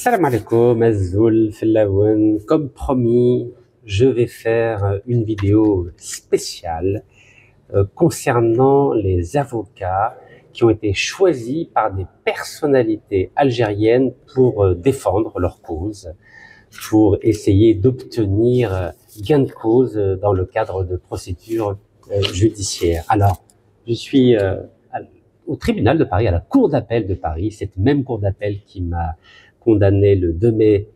Salam alaikum, Azul, Fellaouen. Comme promis, je vais faire une vidéo spéciale concernant les avocats qui ont été choisis par des personnalités algériennes pour défendre leur cause, pour essayer d'obtenir gain de cause dans le cadre de procédures judiciaires. Alors, je suis au tribunal de Paris, à la cour d'appel de Paris, cette même cour d'appel qui m'a condamné le 2 mai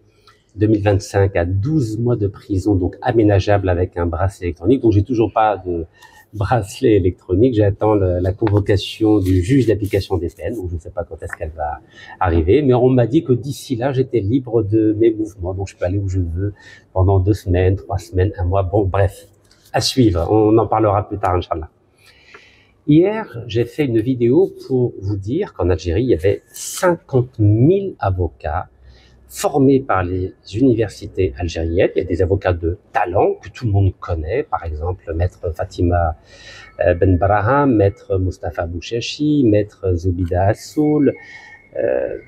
2025 à 12 mois de prison, donc aménageable avec un bracelet électronique. Donc j'ai toujours pas de bracelet électronique, j'attends la convocation du juge d'application des peines, donc je ne sais pas quand est-ce qu'elle va arriver, mais on m'a dit que d'ici là j'étais libre de mes mouvements, donc je peux aller où je veux pendant 2 semaines, 3 semaines, 1 mois, bon bref, à suivre, on en parlera plus tard, Inch'Allah. Hier, j'ai fait une vidéo pour vous dire qu'en Algérie, il y avait 50 000 avocats formés par les universités algériennes. Il y a des avocats de talent que tout le monde connaît, par exemple Maître Fatima Ben Braham, Maître Mustafa Bouchachi, Maître Zoubida Assoul.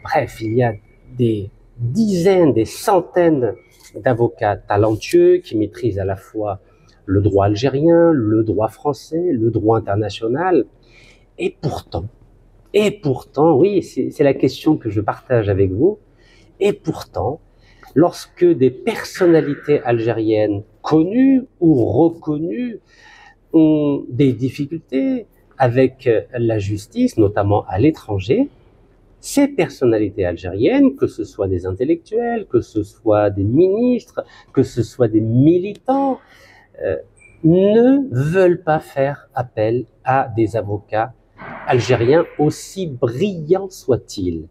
Bref, il y a des dizaines, des centaines d'avocats talentueux qui maîtrisent à la fois le droit algérien, le droit français, le droit international. Et pourtant, oui, c'est la question que je partage avec vous. Et pourtant, lorsque des personnalités algériennes connues ou reconnues ont des difficultés avec la justice, notamment à l'étranger, ces personnalités algériennes, que ce soit des intellectuels, que ce soit des ministres, que ce soit des militants, ne veulent pas faire appel à des avocats algériens, aussi brillants soient-ils.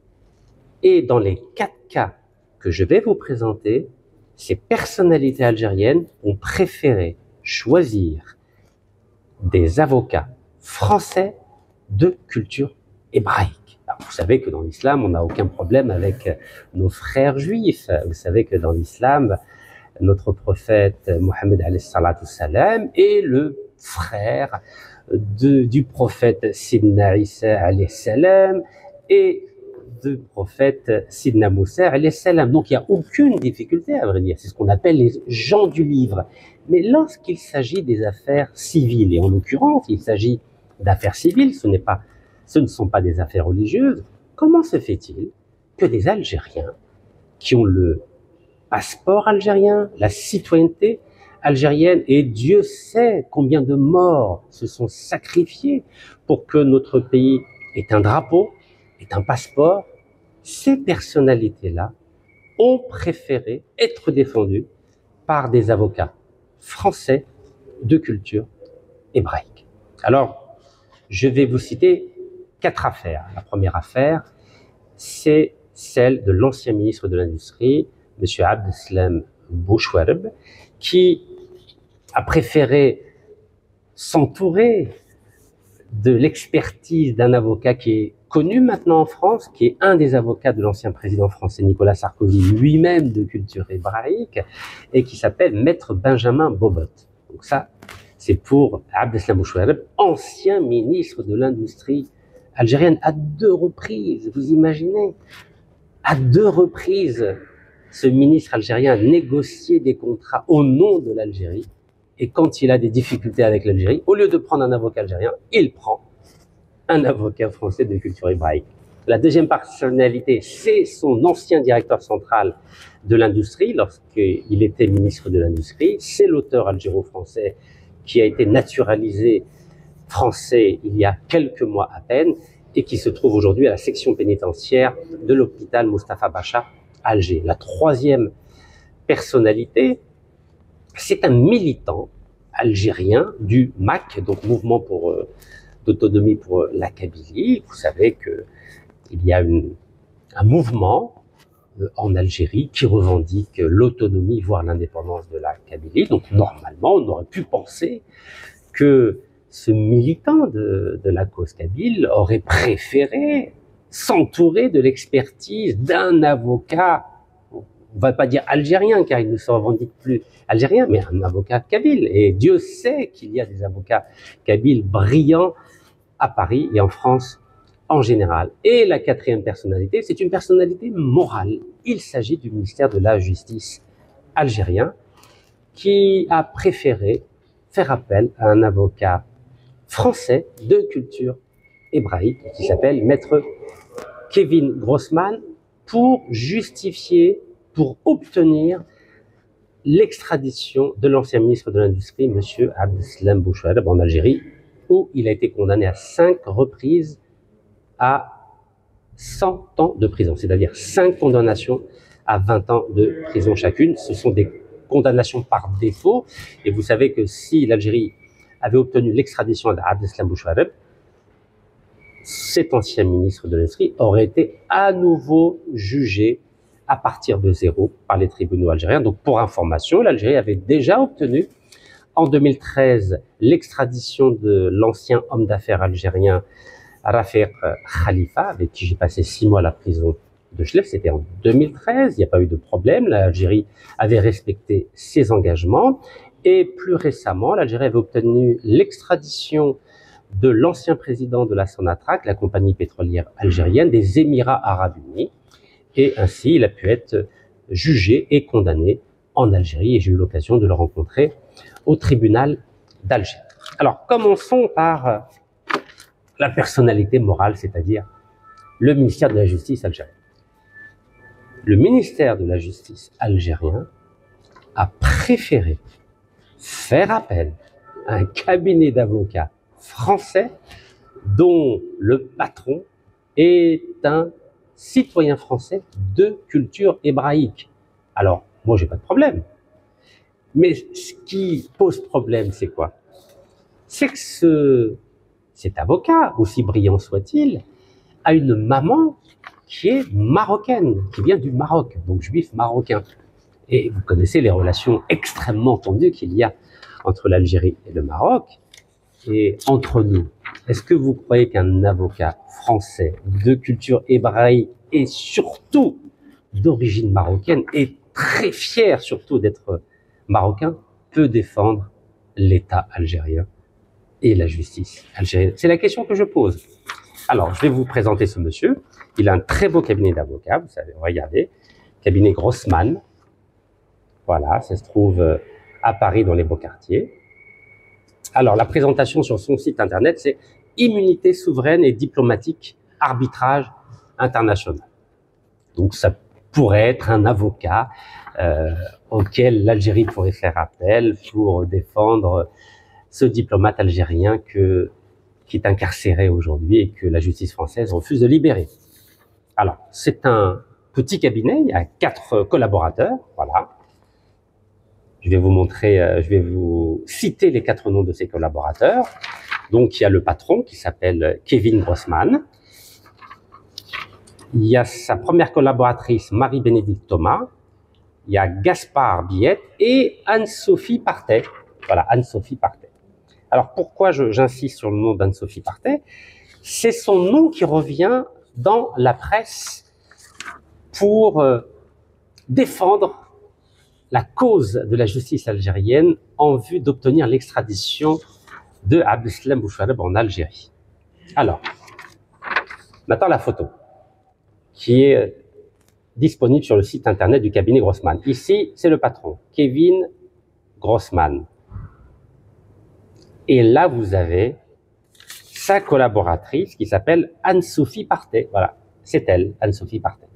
Et dans les 4 cas que je vais vous présenter, ces personnalités algériennes ont préféré choisir des avocats français de culture hébraïque. Alors, vous savez que dans l'islam, on n'a aucun problème avec nos frères juifs. Vous savez que dans l'islam, notre prophète Mohammed alayhi salatu salam est le frère du prophète Sidna Isa alayhi salam et du prophète Sidna Moussa alayhi salam. Donc il n'y a aucune difficulté à vrai dire, c'est ce qu'on appelle les gens du livre. Mais lorsqu'il s'agit des affaires civiles, et en l'occurrence il s'agit d'affaires civiles, ce ne sont pas des affaires religieuses, comment se fait-il que des Algériens qui ont le passeport algérien, la citoyenneté algérienne, et Dieu sait combien de morts se sont sacrifiés pour que notre pays ait un drapeau, ait un passeport, ces personnalités-là ont préféré être défendues par des avocats français de culture hébraïque. Alors, je vais vous citer 4 affaires. La première affaire, c'est celle de l'ancien ministre de l'Industrie, M. Abdeslam Bouchouareb, qui a préféré s'entourer de l'expertise d'un avocat qui est connu maintenant en France, qui est un des avocats de l'ancien président français Nicolas Sarkozy, lui-même de culture hébraïque, et qui s'appelle Maître Benjamin Bobot. Donc ça, c'est pour Abdeslam Bouchouareb, ancien ministre de l'Industrie algérienne, à 2 reprises, vous imaginez, à 2 reprises, ce ministre algérien a négocié des contrats au nom de l'Algérie. Et quand il a des difficultés avec l'Algérie, au lieu de prendre un avocat algérien, il prend un avocat français de culture hébraïque. La deuxième personnalité, c'est son ancien directeur central de l'industrie, lorsqu'il était ministre de l'Industrie. C'est l'auteur algéro-français qui a été naturalisé français il y a quelques mois à peine et qui se trouve aujourd'hui à la section pénitentiaire de l'hôpital Moustapha Bacha, Alger. La troisième personnalité, c'est un militant algérien du MAK, donc Mouvement d'autonomie pour la Kabylie. Vous savez qu'il y a un mouvement en Algérie qui revendique l'autonomie, voire l'indépendance de la Kabylie. Donc normalement, on aurait pu penser que ce militant de la cause kabyle aurait préféré s'entourer de l'expertise d'un avocat, on ne va pas dire algérien car il ne se revendique plus algérien, mais un avocat kabyle. Et Dieu sait qu'il y a des avocats kabyles brillants à Paris et en France en général. Et la quatrième personnalité, c'est une personnalité morale. Il s'agit du ministère de la Justice algérien qui a préféré faire appel à un avocat français de culture hébraïque qui s'appelle Maître Kevin Grossman pour justifier, pour obtenir l'extradition de l'ancien ministre de l'Industrie, M. Abdeslam Bouchareb, en Algérie, où il a été condamné à 5 reprises à 100 ans de prison, c'est-à-dire 5 condamnations à 20 ans de prison chacune. Ce sont des condamnations par défaut, et vous savez que si l'Algérie avait obtenu l'extradition d'Abdeslam Bouchareb, cet ancien ministre de l'Industrie aurait été à nouveau jugé à partir de zéro par les tribunaux algériens. Donc pour information, l'Algérie avait déjà obtenu en 2013 l'extradition de l'ancien homme d'affaires algérien Rafik Khalifa, avec qui j'ai passé 6 mois à la prison de Chlef. C'était en 2013, il n'y a pas eu de problème, l'Algérie avait respecté ses engagements. Et plus récemment, l'Algérie avait obtenu l'extradition de l'ancien président de la Sonatrach, la compagnie pétrolière algérienne, des Émirats arabes unis. Et ainsi, il a pu être jugé et condamné en Algérie. Et j'ai eu l'occasion de le rencontrer au tribunal d'Alger. Alors, commençons par la personnalité morale, c'est-à-dire le ministère de la Justice algérien. Le ministère de la Justice algérien a préféré faire appel à un cabinet d'avocats français dont le patron est un citoyen français de culture hébraïque. Alors, moi, j'ai pas de problème. Mais ce qui pose problème, c'est quoi? C'est que cet avocat, aussi brillant soit-il, a une maman qui est marocaine, qui vient du Maroc, donc juif marocain. Et vous connaissez les relations extrêmement tendues qu'il y a entre l'Algérie et le Maroc. Et entre nous, est-ce que vous croyez qu'un avocat français de culture hébraïque et surtout d'origine marocaine, et très fier surtout d'être marocain, peut défendre l'État algérien et la justice algérienne? C'est la question que je pose. Alors, je vais vous présenter ce monsieur. Il a un très beau cabinet d'avocats, vous savez, regardez, cabinet Grossman. Voilà, ça se trouve à Paris dans les beaux quartiers. Alors, la présentation sur son site internet, c'est immunité souveraine et diplomatique, arbitrage international. Donc, ça pourrait être un avocat auquel l'Algérie pourrait faire appel pour défendre ce diplomate algérien qui est incarcéré aujourd'hui et que la justice française refuse de libérer. Alors, c'est un petit cabinet, il y a 4 collaborateurs, voilà. Je vais vous montrer, je vais vous citer les 4 noms de ces collaborateurs. Donc, il y a le patron qui s'appelle Kevin Grossman. Il y a sa première collaboratrice, Marie-Bénédicte Thomas. Il y a Gaspard Biette et Anne-Sophie Partet. Voilà, Anne-Sophie Partet. Alors, pourquoi j'insiste sur le nom d'Anne-Sophie Partet? C'est son nom qui revient dans la presse pour défendre la cause de la justice algérienne en vue d'obtenir l'extradition de Abdeslam Bouchareb en Algérie. Alors, maintenant la photo qui est disponible sur le site internet du cabinet Grossman. Ici, c'est le patron, Kevin Grossman. Et là, vous avez sa collaboratrice qui s'appelle Anne-Sophie Partet. Voilà, c'est elle, Anne-Sophie Partet.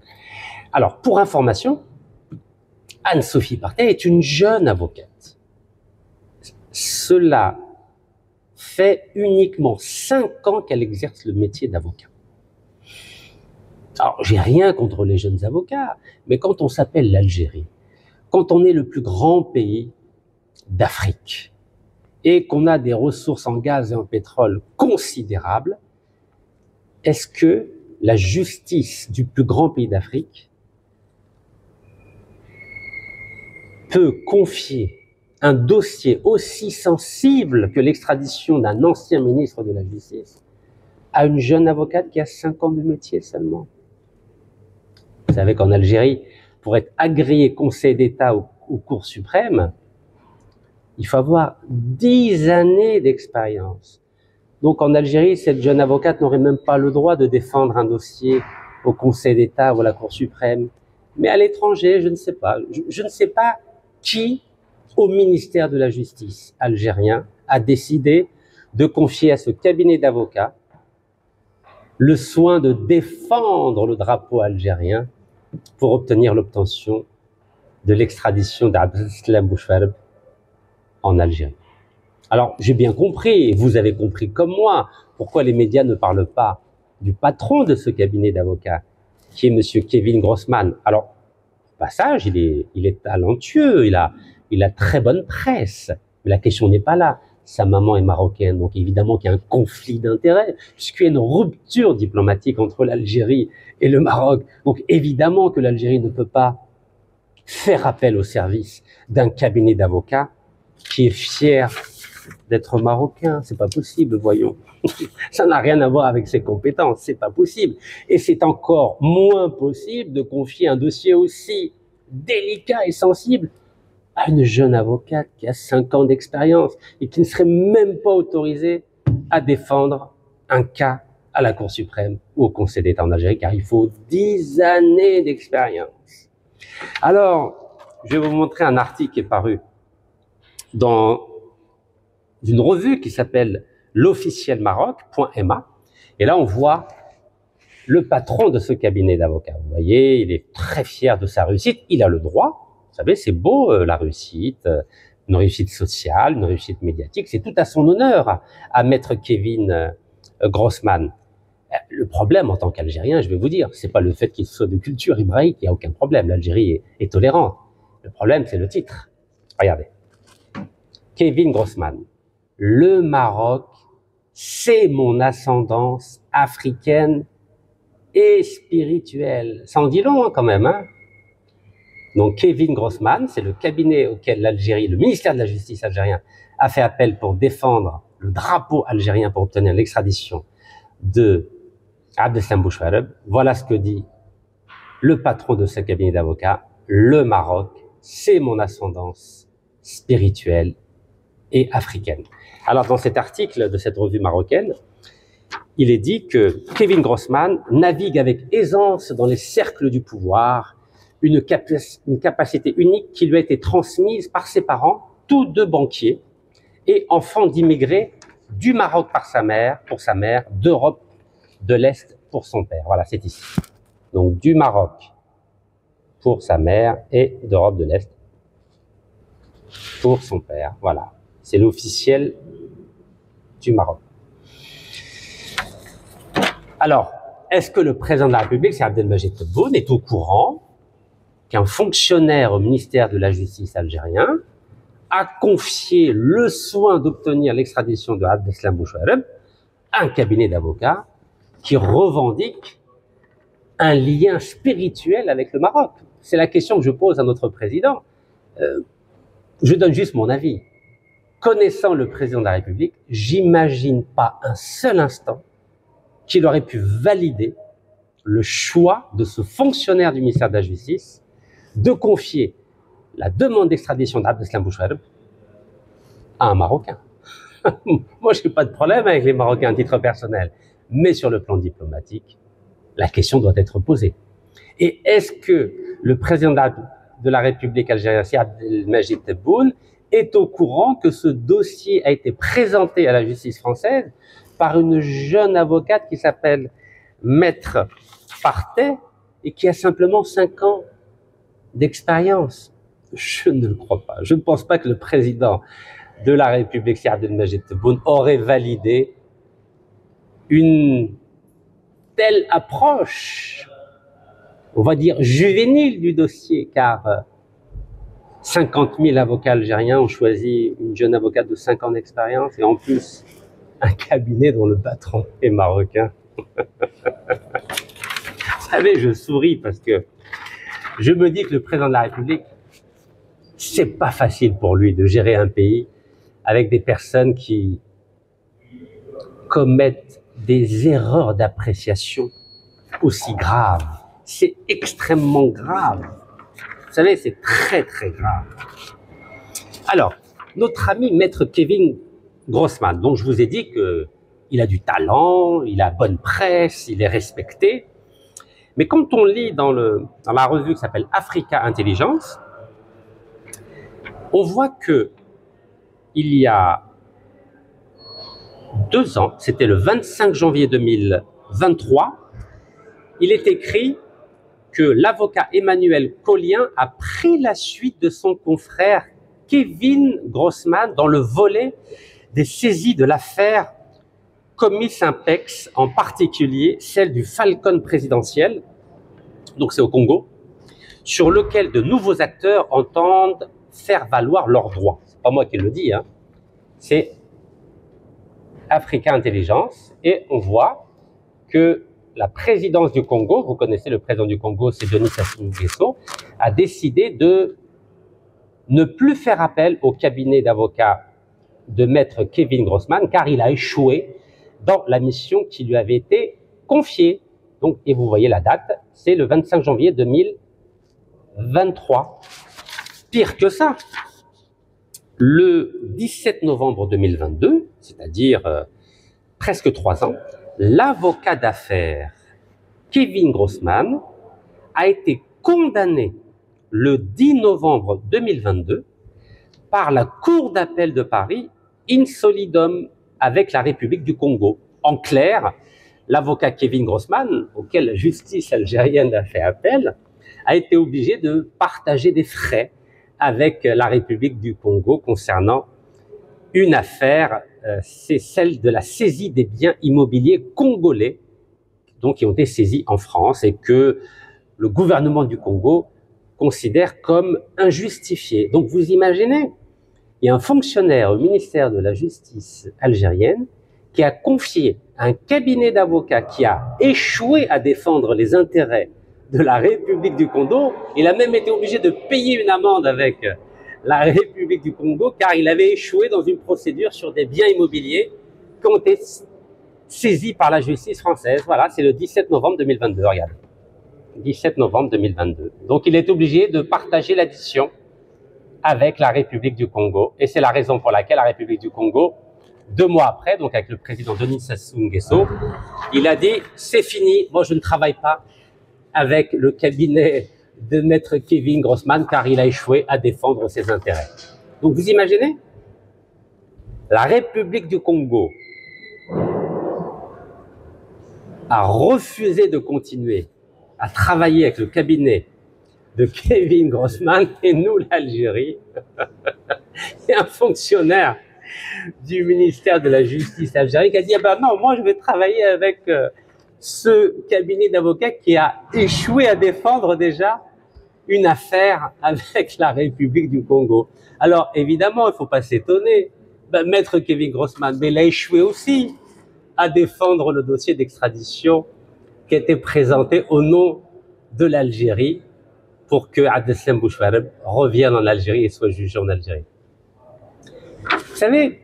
Alors, pour information, Anne-Sophie Partet est une jeune avocate. Cela fait uniquement 5 ans qu'elle exerce le métier d'avocat. Alors, j'ai rien contre les jeunes avocats, mais quand on s'appelle l'Algérie, quand on est le plus grand pays d'Afrique et qu'on a des ressources en gaz et en pétrole considérables, est-ce que la justice du plus grand pays d'Afrique peut confier un dossier aussi sensible que l'extradition d'un ancien ministre de la Justice à une jeune avocate qui a 5 ans de métier seulement? Vous savez qu'en Algérie, pour être agréé conseil d'État aux cours suprêmes, il faut avoir 10 années d'expérience. Donc en Algérie, cette jeune avocate n'aurait même pas le droit de défendre un dossier au Conseil d'État ou à la Cour suprême. Mais à l'étranger, je ne sais pas. Je ne sais pas qui, au ministère de la Justice algérien, a décidé de confier à ce cabinet d'avocats le soin de défendre le drapeau algérien pour obtenir l'obtention de l'extradition d'Abdeslam Bouchfarb en Algérie. Alors, j'ai bien compris, vous avez compris comme moi, pourquoi les médias ne parlent pas du patron de ce cabinet d'avocats, qui est monsieur Kevin Grossman. Alors, au passage, il est talentueux, il a très bonne presse, mais la question n'est pas là. Sa maman est marocaine, donc évidemment qu'il y a un conflit d'intérêts, puisqu'il y a une rupture diplomatique entre l'Algérie et le Maroc. Donc évidemment que l'Algérie ne peut pas faire appel au service d'un cabinet d'avocats qui est fier d'être marocain. C'est pas possible, voyons. Ça n'a rien à voir avec ses compétences, c'est pas possible. Et c'est encore moins possible de confier un dossier aussi délicat et sensible à une jeune avocate qui a 5 ans d'expérience et qui ne serait même pas autorisée à défendre un cas à la Cour suprême ou au Conseil d'État en Algérie, car il faut 10 années d'expérience. Alors, je vais vous montrer un article qui est paru dans une revue qui s'appelle l'officiel Maroc.ma, et là on voit le patron de ce cabinet d'avocats. Vous voyez, il est très fier de sa réussite, il a le droit. Vous savez, c'est beau la réussite, une réussite sociale, une réussite médiatique, c'est tout à son honneur à maître Kevin Grossman. Le problème en tant qu'Algérien, je vais vous dire, c'est pas le fait qu'il soit de culture hébraïque, il n'y a aucun problème, l'Algérie est tolérante. Le problème, c'est le titre. Regardez. Kevin Grossman. Le Maroc, c'est mon ascendance africaine et spirituelle. Ça en dit long quand même, hein. Donc Kevin Grossman, c'est le cabinet auquel l'Algérie, le ministère de la Justice algérien, a fait appel pour défendre le drapeau algérien pour obtenir l'extradition de Abdeslam Bouchfarb. Voilà ce que dit le patron de ce cabinet d'avocats. Le Maroc, c'est mon ascendance spirituelle et africaine. Alors dans cet article de cette revue marocaine, il est dit que Kevin Grossman navigue avec aisance dans les cercles du pouvoir, une capacité unique qui lui a été transmise par ses parents, tous deux banquiers, et enfants d'immigrés du Maroc pour sa mère, d'Europe de l'Est pour son père. Voilà, c'est ici. Donc du Maroc pour sa mère et d'Europe de l'Est pour son père. Voilà, c'est l'officiel du Maroc. Alors, est-ce que le président de la République, c'est Abdelmajid Tebboune, est au courant qu'un fonctionnaire au ministère de la Justice algérien a confié le soin d'obtenir l'extradition de Abdeslam Bouchfarb à un cabinet d'avocats qui revendique un lien spirituel avec le Maroc? C'est la question que je pose à notre président. Je donne juste mon avis. Connaissant le président de la République, j'imagine pas un seul instant qu'il aurait pu valider le choix de ce fonctionnaire du ministère de la Justice de confier la demande d'extradition d'Abdeslam Bouchfarb à un Marocain. Moi, je n'ai pas de problème avec les Marocains à titre personnel, mais sur le plan diplomatique, la question doit être posée. Et est-ce que le président de la République algérienne, Abdelmajid Tebboune, est au courant que ce dossier a été présenté à la justice française par une jeune avocate qui s'appelle Maître Partey et qui a simplement 5 ans d'expérience? Je ne le crois pas. Je ne pense pas que le président de la République, Abdelmajid Tebboune, aurait validé une telle approche, on va dire juvénile du dossier, car 50 000 avocats algériens ont choisi une jeune avocate de 5 ans d'expérience et en plus un cabinet dont le patron est marocain. Vous savez, je souris parce que je me dis que le président de la République, c'est pas facile pour lui de gérer un pays avec des personnes qui commettent des erreurs d'appréciation aussi graves. C'est extrêmement grave. Vous savez, c'est très très grave. Alors, notre ami Maître Kevin Grossman, dont je vous ai dit que il a du talent, il a bonne presse, il est respecté. Mais quand on lit dans la revue qui s'appelle Africa Intelligence, on voit que il y a 2 ans, c'était le 25 janvier 2023, il est écrit que l'avocat Emmanuel Collien a pris la suite de son confrère Kevin Grossman dans le volet des saisies de l'affaire Comis Impex, en particulier celle du Falcon présidentiel, donc c'est au Congo, sur lequel de nouveaux acteurs entendent faire valoir leurs droits. C'est pas moi qui le dis, hein. C'est Africa Intelligence, et on voit que la présidence du Congo, vous connaissez le président du Congo, c'est Denis Sassou Nguesso, a décidé de ne plus faire appel au cabinet d'avocats de maître Kevin Grossman, car il a échoué dans la mission qui lui avait été confiée. Donc, et vous voyez la date, c'est le 25 janvier 2023. Pire que ça, le 17 novembre 2022, c'est-à-dire presque 3 ans, l'avocat d'affaires Kevin Grossman a été condamné le 10 novembre 2022 par la Cour d'appel de Paris in solidum avec la République du Congo. En clair, l'avocat Kevin Grossman, auquel la justice algérienne a fait appel, a été obligé de partager des frais avec la République du Congo concernant une affaire, c'est celle de la saisie des biens immobiliers congolais, donc qui ont été saisis en France et que le gouvernement du Congo considère comme injustifiés. Donc vous imaginez, il y a un fonctionnaire au ministère de la Justice algérienne qui a confié à un cabinet d'avocats qui a échoué à défendre les intérêts de la République du Congo. Il a même été obligé de payer une amende avec la République du Congo car il avait échoué dans une procédure sur des biens immobiliers qui ont été saisis par la justice française. Voilà, c'est le 17 novembre 2022, regardez. 17 novembre 2022. Donc il est obligé de partager l'addition avec la République du Congo. Et c'est la raison pour laquelle la République du Congo, 2 mois après, donc avec le président Denis Sassou Nguesso, il a dit « c'est fini, moi je ne travaille pas avec le cabinet de maître Kevin Grossman car il a échoué à défendre ses intérêts ». Donc vous imaginez, la République du Congo a refusé de continuer à travailler avec le cabinet de Kevin Grossman et nous, l'Algérie, il y a un fonctionnaire du ministère de la Justice algérien qui a dit « ah ben non, moi je vais travailler avec ce cabinet d'avocats qui a échoué à défendre déjà une affaire avec la République du Congo. » Alors évidemment, il ne faut pas s'étonner, maître Kevin Grossman, mais il a échoué aussi à défendre le dossier d'extradition qui était présenté au nom de l'Algérie pour que Abdeslam Bouchouareb revienne en Algérie et soit jugé en Algérie. Vous savez,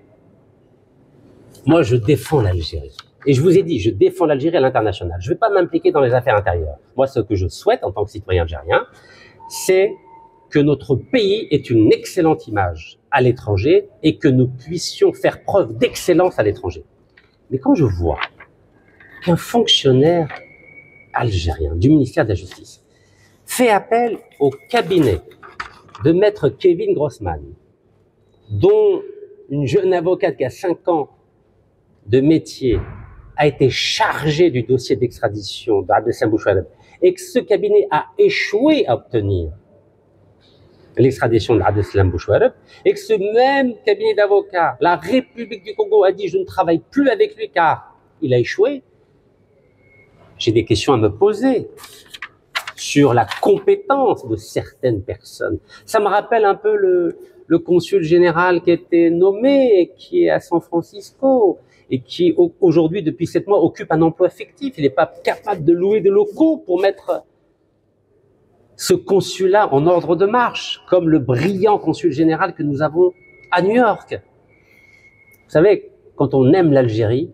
moi je défends l'Algérie. Et je vous ai dit, je défends l'Algérie à l'international. Je ne vais pas m'impliquer dans les affaires intérieures. Moi, ce que je souhaite en tant que citoyen algérien, c'est que notre pays ait une excellente image à l'étranger et que nous puissions faire preuve d'excellence à l'étranger. Mais quand je vois qu'un fonctionnaire algérien du ministère de la Justice fait appel au cabinet de maître Kevin Grossman, dont une jeune avocate qui a 5 ans de métier a été chargée du dossier d'extradition d'Abdeslam Bouchouareb et que ce cabinet a échoué à obtenir l'extradition d'Abdeslam Bouchouareb et que ce même cabinet d'avocats, la République du Congo, a dit « je ne travaille plus avec lui car il a échoué », j'ai des questions à me poser sur la compétence de certaines personnes. Ça me rappelle un peu le consul général qui a été nommé et qui est à San Francisco et qui aujourd'hui, depuis 7 mois, occupe un emploi fictif. Il n'est pas capable de louer des locaux pour mettre ce consulat en ordre de marche, comme le brillant consul général que nous avons à New York. Vous savez, quand on aime l'Algérie,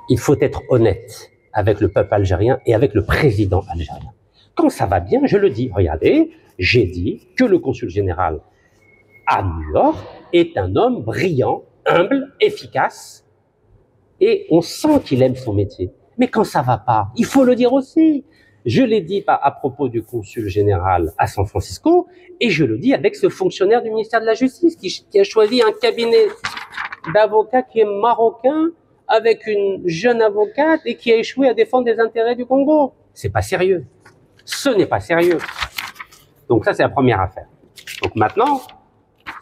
il faut être honnête avec le peuple algérien et avec le président algérien. Quand ça va bien, je le dis. Regardez, j'ai dit que le consul général à New York est un homme brillant, humble, efficace, Et on sent qu'il aime son métier. Mais quand ça va pas, il faut le dire aussi. Je l'ai dit à propos du consul général à San Francisco, et je le dis avec ce fonctionnaire du ministère de la Justice qui a choisi un cabinet d'avocats qui est marocain avec une jeune avocate et qui a échoué à défendre les intérêts du Congo. C'est pas sérieux. Ce n'est pas sérieux. Donc ça, c'est la première affaire. Donc maintenant,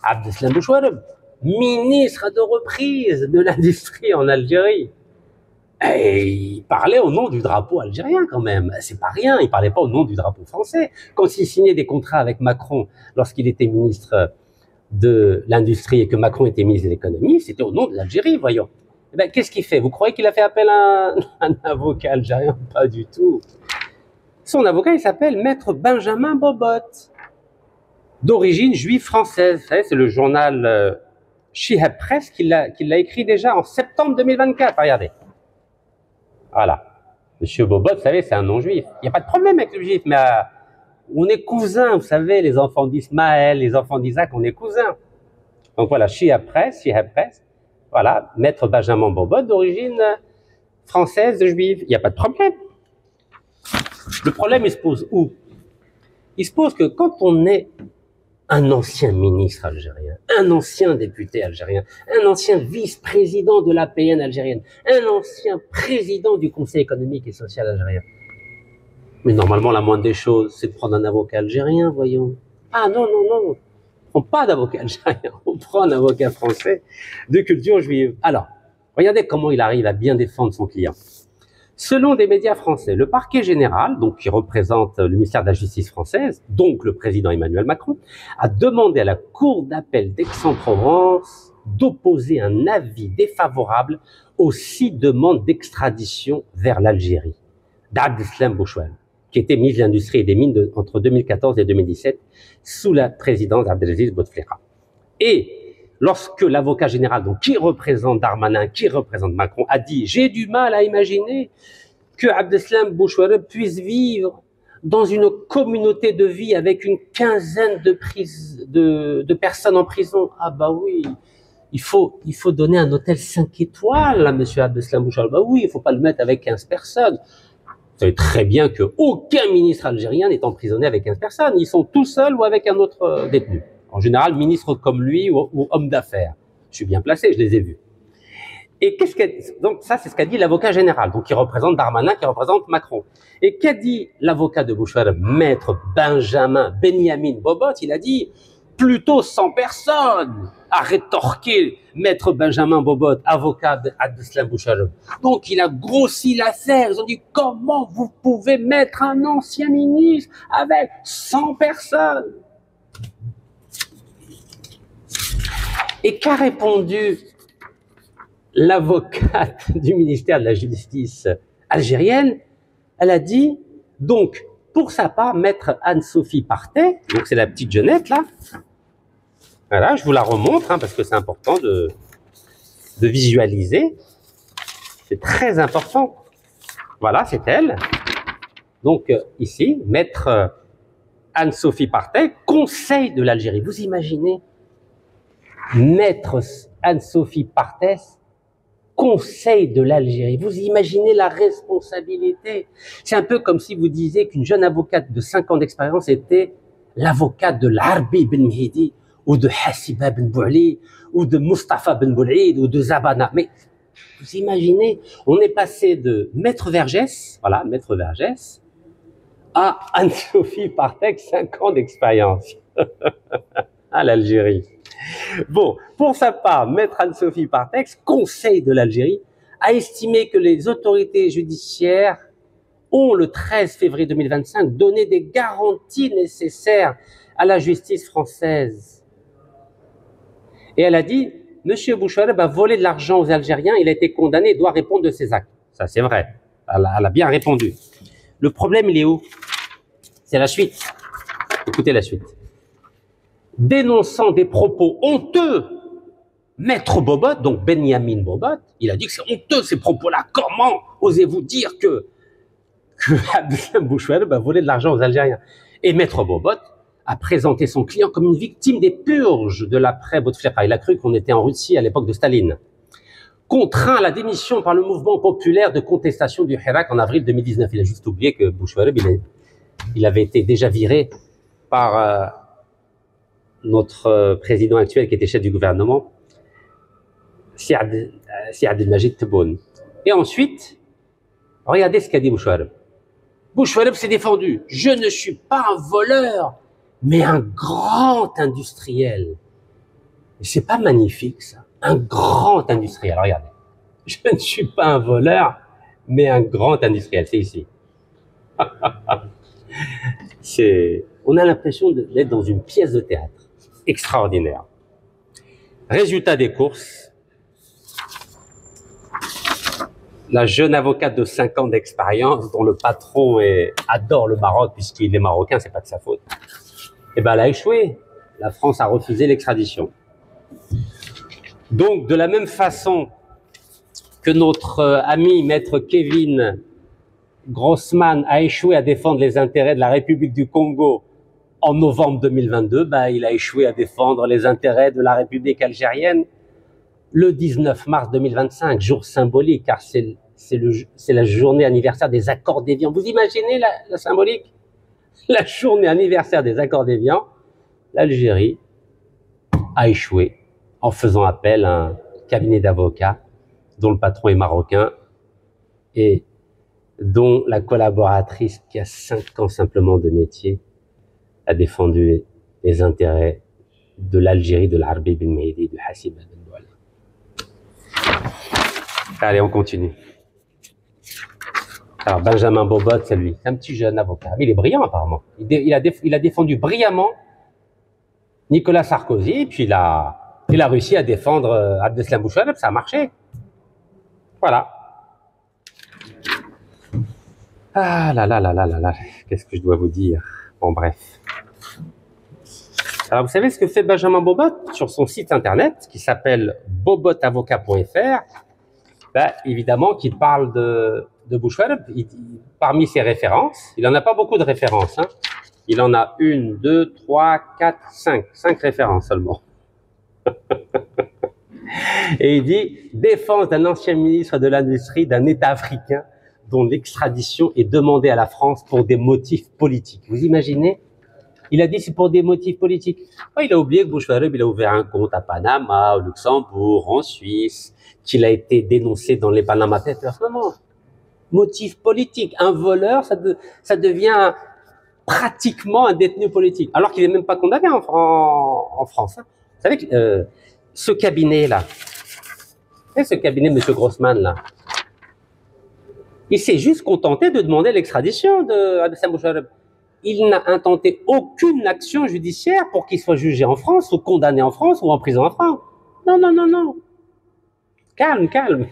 Abdeslam Bouchouareb, ministre à 2 reprises de l'industrie en Algérie, et il parlait au nom du drapeau algérien quand même. C'est pas rien, il parlait pas au nom du drapeau français. Quand il signait des contrats avec Macron lorsqu'il était ministre de l'industrie et que Macron était ministre de l'économie, c'était au nom de l'Algérie, voyons. Eh ben, qu'est-ce qu'il fait? Vous croyez qu'il a fait appel à un avocat algérien? Pas du tout. Son avocat, il s'appelle Maître Benjamin Bobot, d'origine juive française. Vous savez, c'est le journal Shihab Press qui l'a écrit déjà en septembre 2024. Regardez. Voilà. Monsieur Bobot, vous savez, c'est un non-juif. Il n'y a pas de problème avec le juif, mais on est cousins, vous savez, les enfants d'Ismaël, les enfants d'Isaac, on est cousins. Donc voilà, Shihab Press, voilà, Maître Benjamin Bobot, d'origine française, juive. Il n'y a pas de problème. Le problème, il se pose où? Il se pose que quand on est un ancien ministre algérien, un ancien député algérien, un ancien vice-président de l'APN algérienne, un ancien président du Conseil économique et social algérien. Mais normalement, la moindre des choses, c'est de prendre un avocat algérien, voyons. Ah non, non, non, on ne prend pas d'avocat algérien, on prend un avocat français de culture juive. Alors, regardez comment il arrive à bien défendre son client. Selon des médias français, le parquet général, donc qui représente le ministère de la Justice française, donc le président Emmanuel Macron, a demandé à la Cour d'appel d'Aix-en-Provence d'opposer un avis défavorable aux 6 demandes d'extradition vers l'Algérie d'Abdeslam Bouchouareb, qui était ministre de l'Industrie et des Mines entre 2014 et 2017 sous la présidence d'Abdelaziz Bouteflika. Et lorsque l'avocat général, donc qui représente Darmanin, qui représente Macron, a dit « J'ai du mal à imaginer que Abdeslam Bouchouareb puisse vivre dans une communauté de vie avec une quinzaine de personnes en prison. » Ah bah oui, il faut donner un hôtel 5 étoiles à M. Abdeslam Bouchouareb. Bah oui, il ne faut pas le mettre avec 15 personnes. Vous savez très bien qu'aucun ministre algérien n'est emprisonné avec 15 personnes. Ils sont tout seuls ou avec un autre détenu. En général, ministre comme lui ou homme d'affaires. Je suis bien placé, je les ai vus. Et donc ça, c'est ce qu'a dit l'avocat général, donc qui représente Darmanin, qui représente Macron. Et qu'a dit l'avocat de Bouchouareb, Maître Benyamin Bobot? Il a dit plutôt 100 personnes, a rétorqué Maître Benjamin Bobot, avocat d'Abdeslam Bouchouareb. Donc il a grossi l'affaire. Ils ont dit comment vous pouvez mettre un ancien ministre avec 100 personnes? Et qu'a répondu l'avocate du ministère de la Justice algérienne? Elle a dit, donc, pour sa part, Maître Anne-Sophie Partet, donc c'est la petite jeunette là, voilà, je vous la remontre, parce que c'est important de visualiser, c'est très important, voilà, c'est elle, donc ici, Maître Anne-Sophie Partet, conseil de l'Algérie, vous imaginez, Maître Anne-Sophie Partet, conseil de l'Algérie. Vous imaginez la responsabilité. C'est un peu comme si vous disiez qu'une jeune avocate de 5 ans d'expérience était l'avocate de l'Arbi Ben Mehdi, ou de Hassiba Ben Bouali, ou de Mustafa Ben Boulid, ou de Zabana. Mais vous imaginez, on est passé de Maître Vergès, voilà, Maître Vergès, à Anne-Sophie Partet, 5 ans d'expérience. À l'Algérie. Bon, pour sa part, Maître Anne-Sophie Partet, conseil de l'Algérie, a estimé que les autorités judiciaires ont, le 13 février 2025, donné des garanties nécessaires à la justice française. Et elle a dit, Monsieur Bouchouareb a volé de l'argent aux Algériens, il a été condamné, il doit répondre de ses actes. Ça, c'est vrai. Elle a bien répondu. Le problème, il est où? C'est la suite. Écoutez la suite. Dénonçant des propos honteux, Maître Bobot, donc Benyamin Bobot, il a dit que c'est honteux ces propos-là. Comment osez-vous dire que Abdeslam Bouchouareb a volé de l'argent aux Algériens? Et Maître Bobot a présenté son client comme une victime des purges de l'après Bouteflika. Il a cru qu'on était en Russie à l'époque de Staline. contraint à la démission par le mouvement populaire de contestation du Hirak en avril 2019. Il a juste oublié que Bouchouareb, il avait été déjà viré par notre président actuel qui était chef du gouvernement, Siad El-Majid Tebboune. Et ensuite, regardez ce qu'a dit Bouchouareb. Bouchouareb s'est défendu. Je ne suis pas un voleur, mais un grand industriel. C'est pas magnifique, ça? Un grand industriel. Regardez. Je ne suis pas un voleur, mais un grand industriel. C'est ici. On a l'impression d'être dans une pièce de théâtre. Extraordinaire. Résultat des courses. La jeune avocate de 5 ans d'expérience, dont le patron adore le Maroc, puisqu'il est marocain, c'est pas de sa faute, eh ben, elle a échoué. La France a refusé l'extradition. Donc, de la même façon que notre ami maître Kevin Grossman a échoué à défendre les intérêts de la République du Congo en novembre 2022, ben, il a échoué à défendre les intérêts de la République algérienne le 19 mars 2025, jour symbolique, car c'est la journée anniversaire des accords d'Évian. Vous imaginez la symbolique? La journée anniversaire des accords d'Évian, l'Algérie a échoué en faisant appel à un cabinet d'avocats dont le patron est marocain et dont la collaboratrice, qui a 5 ans simplement de métier, a défendu les intérêts de l'Algérie, de l'Arbi bin Mehdi, de Hassib Ben Douala. Allez, on continue. Alors, Benjamin Bobot, c'est lui. C'est un petit jeune avocat. Mais il est brillant, apparemment. Il a défendu brillamment Nicolas Sarkozy, puis il a réussi à défendre Abdeslam Bouchouareb, ça a marché. Voilà. Ah là là là là là là, qu'est-ce que je dois vous dire? Bon, bref. Alors, vous savez ce que fait Benjamin Bobot sur son site internet, qui s'appelle bobotavocat.fr? Ben, évidemment qu'il parle de Bouchouareb. Parmi ses références, il n'en a pas beaucoup de références, hein. Il en a 1, 2, 3, 4, 5. 5 références seulement. Et il dit « Défense d'un ancien ministre de l'Industrie d'un État africain dont l'extradition est demandée à la France pour des motifs politiques. » Vous imaginez? Il a dit c'est pour des motifs politiques. Oh, il a oublié que Bouchouareb, il a ouvert un compte à Panama, au Luxembourg, en Suisse, qu'il a été dénoncé dans les Panama Papers. Non, non. Motif politique. Un voleur, ça devient pratiquement un détenu politique, alors qu'il n'est même pas condamné en France. Hein. Vous savez que ce cabinet-là, ce cabinet M. Grossman, là, il s'est juste contenté de demander l'extradition d'Abdeslam Bouchouareb. Il n'a intenté aucune action judiciaire pour qu'il soit jugé en France, ou condamné en France, ou en prison en France. Non, non, non, non. Calme, calme.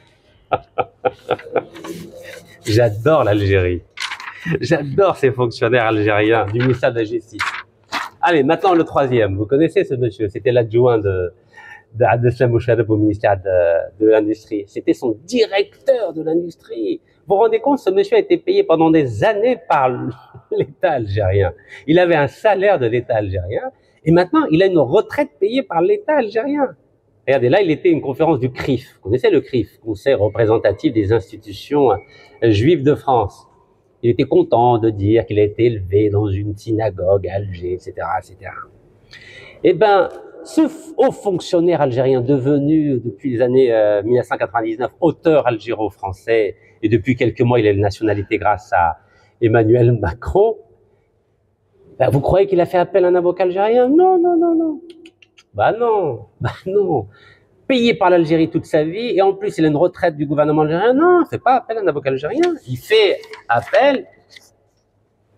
J'adore l'Algérie. J'adore ces fonctionnaires algériens du ministère de la Justice. Allez, maintenant le troisième. Vous connaissez ce monsieur? C'était l'adjoint d'Abdeslam Bouchouareb au ministère de l'Industrie. C'était son directeur de l'industrie. Vous vous rendez compte, ce monsieur a été payé pendant des années par l'État algérien. Il avait un salaire de l'État algérien et maintenant il a une retraite payée par l'État algérien. Regardez, là il était à une conférence du CRIF. Vous connaissez le CRIF, Conseil représentatif des institutions juives de France. Il était content de dire qu'il a été élevé dans une synagogue à Alger, etc., etc. Eh ben, ce haut fonctionnaire algérien devenu depuis les années 1999 auteur algéro-français, et depuis quelques mois il a une nationalité grâce à Emmanuel Macron, ben, vous croyez qu'il a fait appel à un avocat algérien? Non, non, non, non. Bah non, bah non. Payé par l'Algérie toute sa vie, et en plus il a une retraite du gouvernement algérien. Non, il ne fait pas appel à un avocat algérien. Il fait appel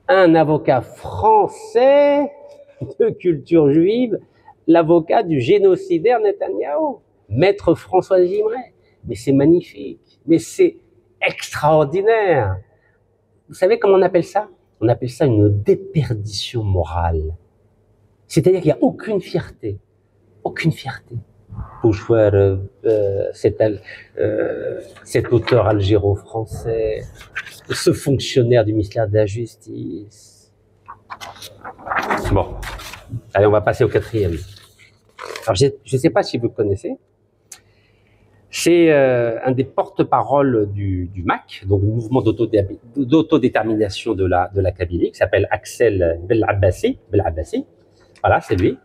à un avocat français de culture juive, l'avocat du génocidaire Netanyahou, maître François Gimret. Mais c'est magnifique, mais c'est extraordinaire. Vous savez comment on appelle ça? On appelle ça une déperdition morale. C'est-à-dire qu'il n'y a aucune fierté. Aucune fierté. Bouchouareb, cet auteur algéro-français, ce fonctionnaire du ministère de la Justice. Bon, allez, on va passer au quatrième. Alors, je ne sais pas si vous connaissez. C'est un des porte-paroles du MAK, donc le mouvement d'autodétermination de la Kabylie, qui s'appelle Axel Belabbasi. Voilà, c'est lui,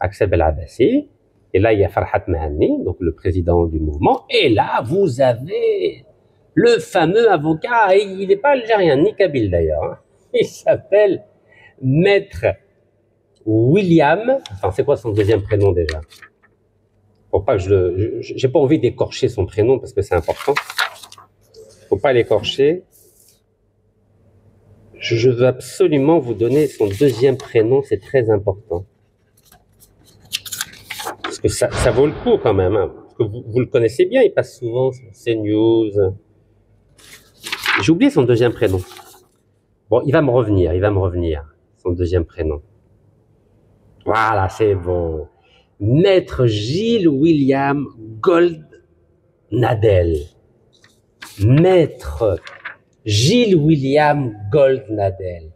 Axel Belabbasi. Et là, il y a Farhat Mahani, donc le président du mouvement. Et là, vous avez le fameux avocat, et il n'est pas algérien, ni kabyle d'ailleurs, hein. Il s'appelle Maître William, enfin c'est quoi son deuxième prénom déjà? Pour pas que j'ai pas envie d'écorcher son prénom parce que c'est important. Faut pas l'écorcher. Je veux absolument vous donner son deuxième prénom, c'est très important. Parce que ça vaut le coup quand même, hein. Parce que vous le connaissez bien, il passe souvent sur CNews. J'ai oublié son deuxième prénom. Bon, il va me revenir, son deuxième prénom. Voilà, c'est bon. Maître Gilles William Goldnadel. Maître Gilles William Goldnadel.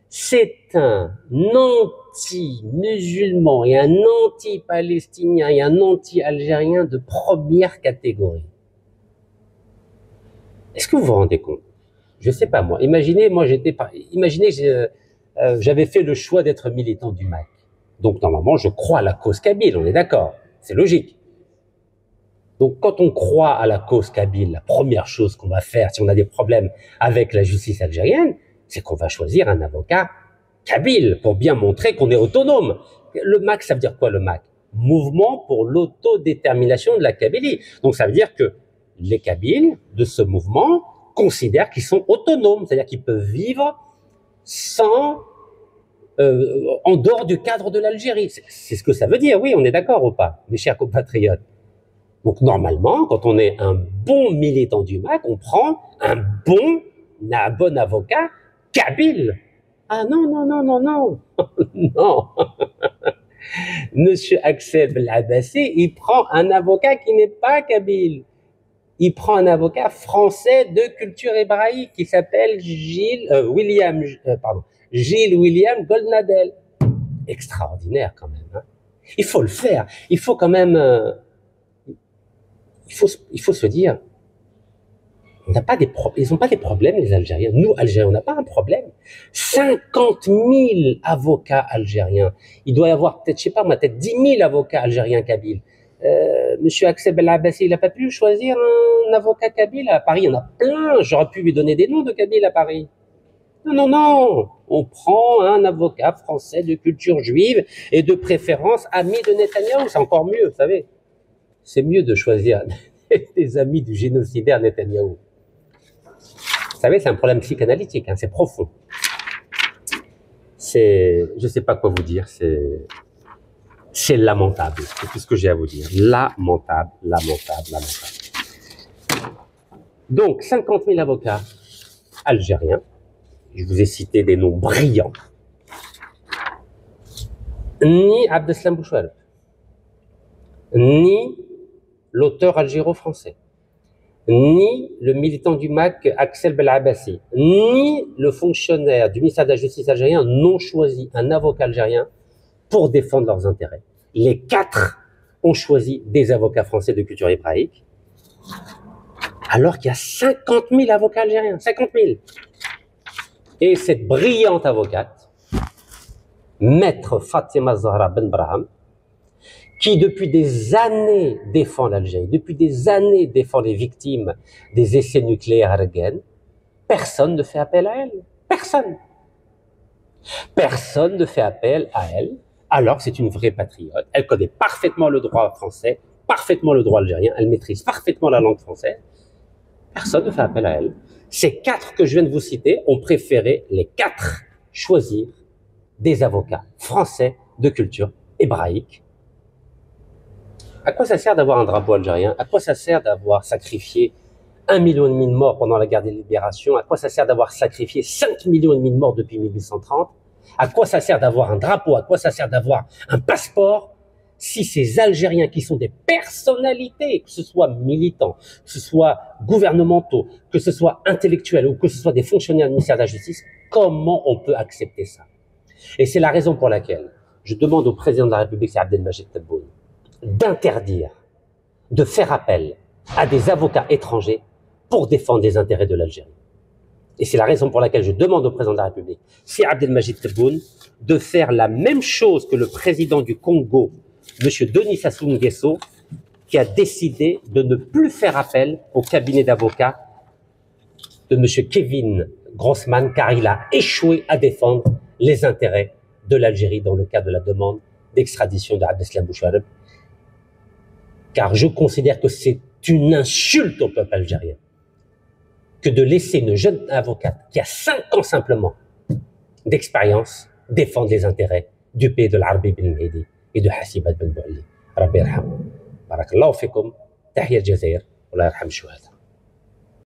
C'est un anti-musulman et un anti-palestinien et un anti-algérien de première catégorie. Est-ce que vous vous rendez compte? Je sais pas moi. Imaginez, j'avais fait le choix d'être militant du MAK. Donc normalement, je crois à la cause kabyle, on est d'accord. C'est logique. Donc quand on croit à la cause kabyle, la première chose qu'on va faire si on a des problèmes avec la justice algérienne, c'est qu'on va choisir un avocat kabyle pour bien montrer qu'on est autonome. Le MAK, ça veut dire quoi le MAK? Mouvement pour l'autodétermination de la Kabylie. Donc ça veut dire que les Kabyles de ce mouvement considèrent qu'ils sont autonomes, c'est-à-dire qu'ils peuvent vivre sans, en dehors du cadre de l'Algérie. C'est ce que ça veut dire, oui, on est d'accord ou pas, mes chers compatriotes? Donc normalement, quand on est un bon militant du MAK, on prend un bon avocat kabyle. Ah non, non, non, non, non, non. Monsieur Axel Belabbasi, il prend un avocat qui n'est pas kabyle. Il prend un avocat français de culture hébraïque qui s'appelle Gilles William Goldnadel. Extraordinaire quand même, hein. Il faut le faire. Il faut quand même... il faut se dire, ils n'ont pas des problèmes, les Algériens. Nous, Algériens, on n'a pas un problème. 50 000 avocats algériens. Il doit y avoir peut-être, je sais pas moi, peut-être 10 000 avocats algériens kabyles. Monsieur Axel Belabbasi, il n'a pas pu choisir un avocat kabyle à Paris. Il y en a plein. J'aurais pu lui donner des noms de kabyles à Paris. Non, non, non. On prend un avocat français de culture juive et de préférence ami de Netanyahou. C'est encore mieux, vous savez. C'est mieux de choisir des amis du génocidaire Netanyahou. Vous savez, c'est un problème psychanalytique, hein, c'est profond. Je sais pas quoi vous dire, c'est lamentable. C'est tout ce que j'ai à vous dire. Lamentable, lamentable, lamentable. Donc, 50 000 avocats algériens. Je vous ai cité des noms brillants. Ni Abdeslam Bouchouareb, ni l'auteur algéro-français, ni le militant du MAK Axel Belabbasi, ni le fonctionnaire du ministère de la Justice algérien n'ont choisi un avocat algérien pour défendre leurs intérêts. Les 4 ont choisi des avocats français de culture hébraïque, alors qu'il y a 50 000 avocats algériens, 50 000. Et cette brillante avocate, Maître Fatima Zahra Ben Braham, qui depuis des années défend l'Algérie, depuis des années défend les victimes des essais nucléaires à Ergen, personne ne fait appel à elle. Personne. Personne ne fait appel à elle, alors que c'est une vraie patriote. Elle connaît parfaitement le droit français, parfaitement le droit algérien, elle maîtrise parfaitement la langue française. Personne ne fait appel à elle. Ces 4 que je viens de vous citer ont préféré, les 4, choisir des avocats français de culture hébraïque. À quoi ça sert d'avoir un drapeau algérien? À quoi ça sert d'avoir sacrifié 1,5 million de morts pendant la guerre des libérations? À quoi ça sert d'avoir sacrifié 5,5 millions de morts depuis 1830? À quoi ça sert d'avoir un drapeau? À quoi ça sert d'avoir un passeport si ces Algériens qui sont des personnalités, que ce soit militants, que ce soit gouvernementaux, que ce soit intellectuels ou que ce soit des fonctionnaires du ministère de la Justice, comment on peut accepter ça? Et c'est la raison pour laquelle je demande au président de la République, c'est Abdelmajid Tebboune, d'interdire de faire appel à des avocats étrangers pour défendre les intérêts de l'Algérie. Et c'est la raison pour laquelle je demande au président de la République, si Abdelmajid Tebboune, de faire la même chose que le président du Congo, M. Denis Sassou Nguesso, qui a décidé de ne plus faire appel au cabinet d'avocats de M. Kevin Grossman, car il a échoué à défendre les intérêts de l'Algérie dans le cas de la demande d'extradition de Abdeslam Bouchareb. Car je considère que c'est une insulte au peuple algérien que de laisser une jeune avocate qui a 5 ans simplement d'expérience défendre les intérêts du pays de l'Arbi Ben Mehdi et de Hassibat Ben Bouali. Rabbi yarham. Barakallahu fikum. Tahiyya al-Jazair. Allah yarham shuhada.